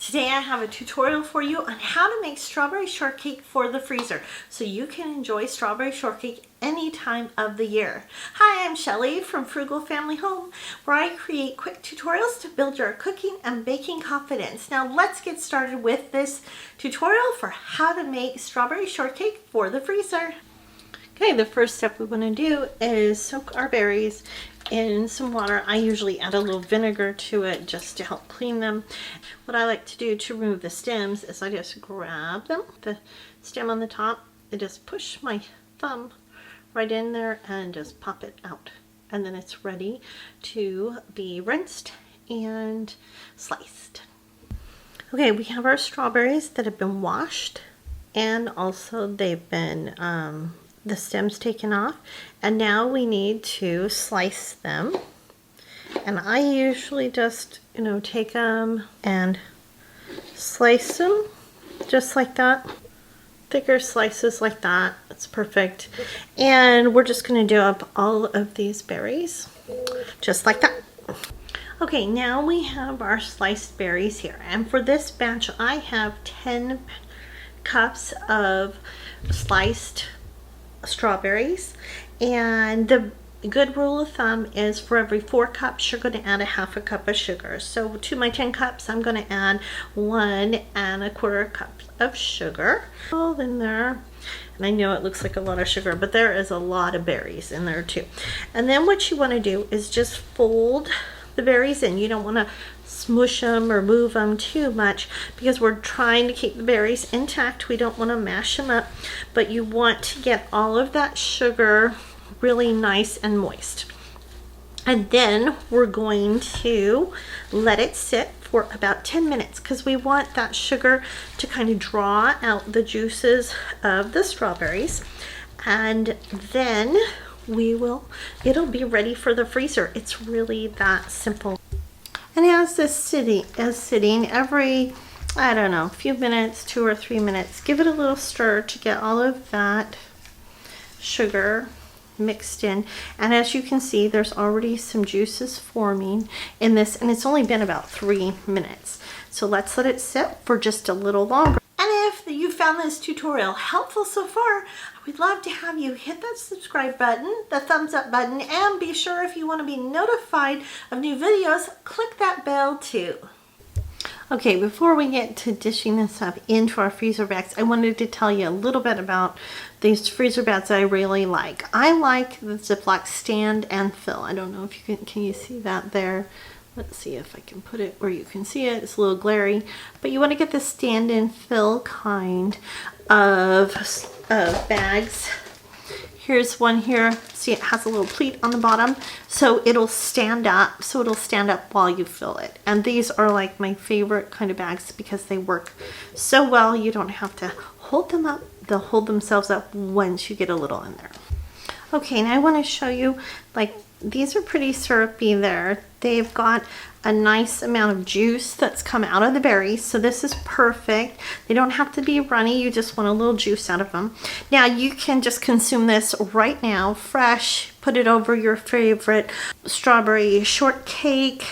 Today I have a tutorial for you on how to make strawberry shortcake for the freezer so you can enjoy strawberry shortcake any time of the year. Hi, I'm Shelly from Frugal Family Home, where I create quick tutorials to build your cooking and baking confidence. Now let's get started with this tutorial for how to make strawberry shortcake for the freezer. Okay, the first step we want to do is soak our berries in some water. I usually add a little vinegar to it just to help clean them. What I like to do to remove the stems is I just grab them, the stem on the top, and just push my thumb right in there and just pop it out. And then it's ready to be rinsed and sliced. Okay, we have our strawberries that have been washed, and also they've been the stems taken off, and now we need to slice them. And I usually just take them and slice them just like that, thicker slices like that. That's perfect. And we're just going to do up all of these berries just like that. Okay, now we have our sliced berries here, and for this batch I have 10 cups of sliced strawberries, and the good rule of thumb is for every 4 cups you're going to add a half a cup of sugar. So to my 10 cups I'm going to add 1 1/4 cup of sugar all in there. And I know it looks like a lot of sugar, but there is a lot of berries in there too. And then what you want to do is just fold the berries in. You don't want to smush them or move them too much because we're trying to keep the berries intact. We don't want to mash them up, but you want to get all of that sugar really nice and moist. And then we're going to let it sit for about 10 minutes because we want that sugar to kind of draw out the juices of the strawberries, and then it'll be ready for the freezer. It's really that simple. And as this is sitting every, I don't know, few minutes, 2 or 3 minutes, give it a little stir to get all of that sugar mixed in. And as you can see, there's already some juices forming in this, and it's only been about 3 minutes. So let's let it sit for just a little longer. And if you found this tutorial helpful so far, we'd love to have you hit that subscribe button, the thumbs up button, and be sure if you want to be notified of new videos, click that bell too. Okay, before we get to dishing this up into our freezer bags, I wanted to tell you a little bit about these freezer bags that I really like. I like the Ziploc stand and fill. I don't know if you can you see that there? Let's see if I can put it where you can see it. It's a little glary, but you want to get the stand and fill kind of bags. Here's one here. See, it has a little pleat on the bottom, so it'll stand up. So it'll stand up while you fill it. And these are like my favorite kind of bags because they work so well. You don't have to hold them up. They'll hold themselves up once you get a little in there. Okay, now I want to show you, like, these are pretty syrupy there. They've got a nice amount of juice that's come out of the berries, so this is perfect. They don't have to be runny, you just want a little juice out of them. Now you can just consume this right now, fresh, put it over your favorite strawberry shortcake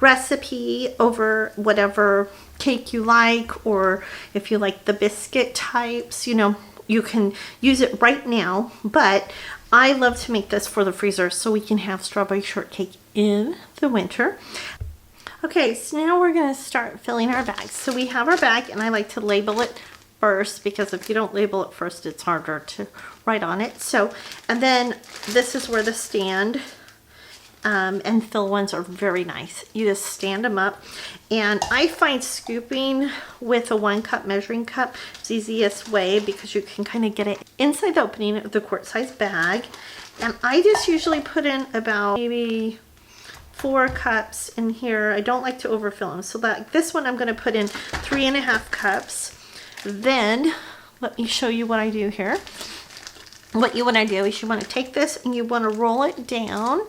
recipe, over whatever cake you like, or if you like the biscuit types, you can use it right now, but I love to make this for the freezer so we can have strawberry shortcake in the winter. Okay, so now we're going to start filling our bags. So we have our bag, and I like to label it first because if you don't label it first, it's harder to write on it. So, and then this is where the stand and fill ones are very nice. You just stand them up, and I find scooping with a 1 cup measuring cup is the easiest way because you can kind of get it inside the opening of the quart size bag. And I just usually put in about maybe 4 cups in here. I don't like to overfill them, so that this one I'm going to put in 3.5 cups. Then let me show you what I do here. What you want to do is you want to take this and you want to roll it down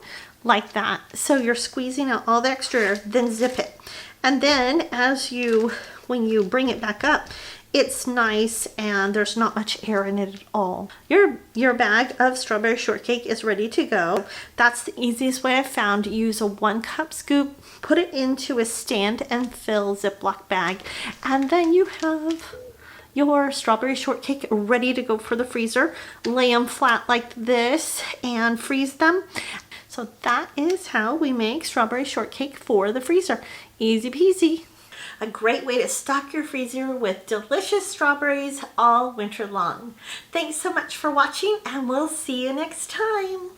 like that. So you're squeezing out all the extra air, then zip it. And then as you when you bring it back up, it's nice and there's not much air in it at all. Your bag of strawberry shortcake is ready to go. That's the easiest way I've found. Use a 1-cup scoop, put it into a stand and fill Ziploc bag, and then you have your strawberry shortcake ready to go for the freezer. Lay them flat like this and freeze them. So that is how we make strawberry shortcake for the freezer. Easy peasy. A great way to stock your freezer with delicious strawberries all winter long. Thanks so much for watching, and we'll see you next time.